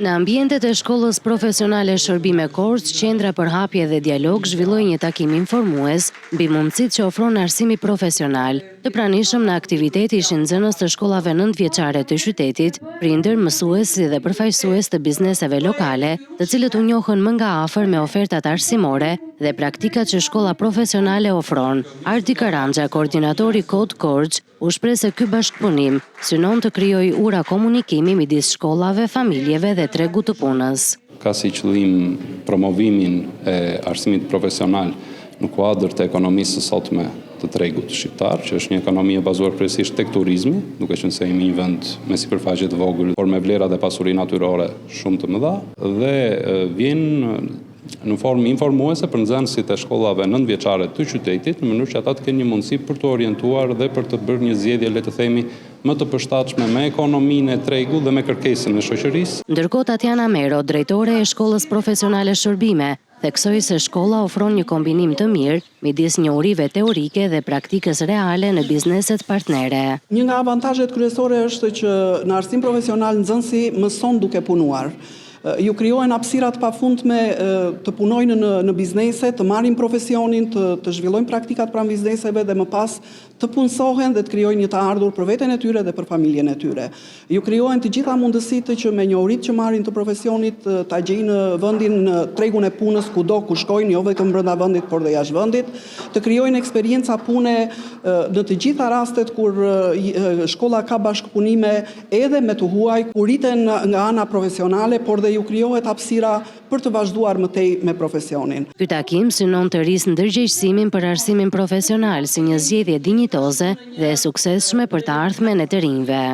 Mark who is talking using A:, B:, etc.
A: Në ambientet e shkollës profesionale Shërbime Korç, Qendra për Hapje dhe Dialog zhvilloi një takim informues mbi mundësitë që ofron arsimi profesional. Të pranishëm në aktivitet ishin nxënës të shkollave 9-vjeçare të qytetit, prindër, mësuesi dhe përfaqësues të bizneseve lokale, të cilët u njohën më nga afër me ofertat arsimore dhe praktikat që shkolla profesionale ofron. Arti Karanja, koordinatori Kod Korç, u shpreh se ky bashkëpunim synon të krijojë ura komunikimi midis shkollave, familjeve dhe tregut të punës.
B: Ka si qëllim promovimin e arsimit profesional në kuadër të ekonomisë së sotme të tregut shqiptar, që është një ekonomi e bazuar kryesisht tek turizmi, duke qenë se jemi një vend me sipërfaqe të vogël, por me vlera dhe pasuri natyrore shumë të mëdha, dhe vjen në formë informuese për nxënësit e shkollave 9-vjeçare të qytetit, në mënyrë që ata të kenë një mundësi për të orientuar dhe për të bërë një zgjedhje, le të themi, më të përshtatshme me ekonominë e tregut dhe me kërkesën e shoqërisë.
A: Ndërkohë Tatjana Mero, drejtore e Shkollës Profesionale Shërbime, theksoi se shkolla ofron një kombinim të mirë midis njohurive teorike dhe praktikës reale në bizneset partnere.
C: Një nga avantazhet kryesore është që në arsim profesional nxënësi mëson duke punuar. Ju krijohen hapësira të pafundme të punojnë në biznese, të marrin profesionin, të zhvillojnë praktikat pranë bizneseve dhe më pas të punësohen dhe të krijojnë një të ardhur për veten e tyre dhe për familjen e tyre. Ju krijohen të gjitha mundësitë që me njohuritë që marrin të profesionit ta gjejnë në vendin, në tregun e punës kudo ku shkojnë, jo vetëm brenda vendit, por dhe jashtë vendit, të krijojnë eksperjenca pune në të gjitha rastet kur shkolla ka bashkëpunime edhe me të huaj, ku rriten nga ana profesionale, por dhe ju krijohet hapësira për të vazhduar më tej me profesionin.
A: Ky takim synon të rrisë ndërgjegjësimin për arsimin profesional si një zgjedhje dinjitoze dhe e suksesshme për të ardhmen e të rinjve.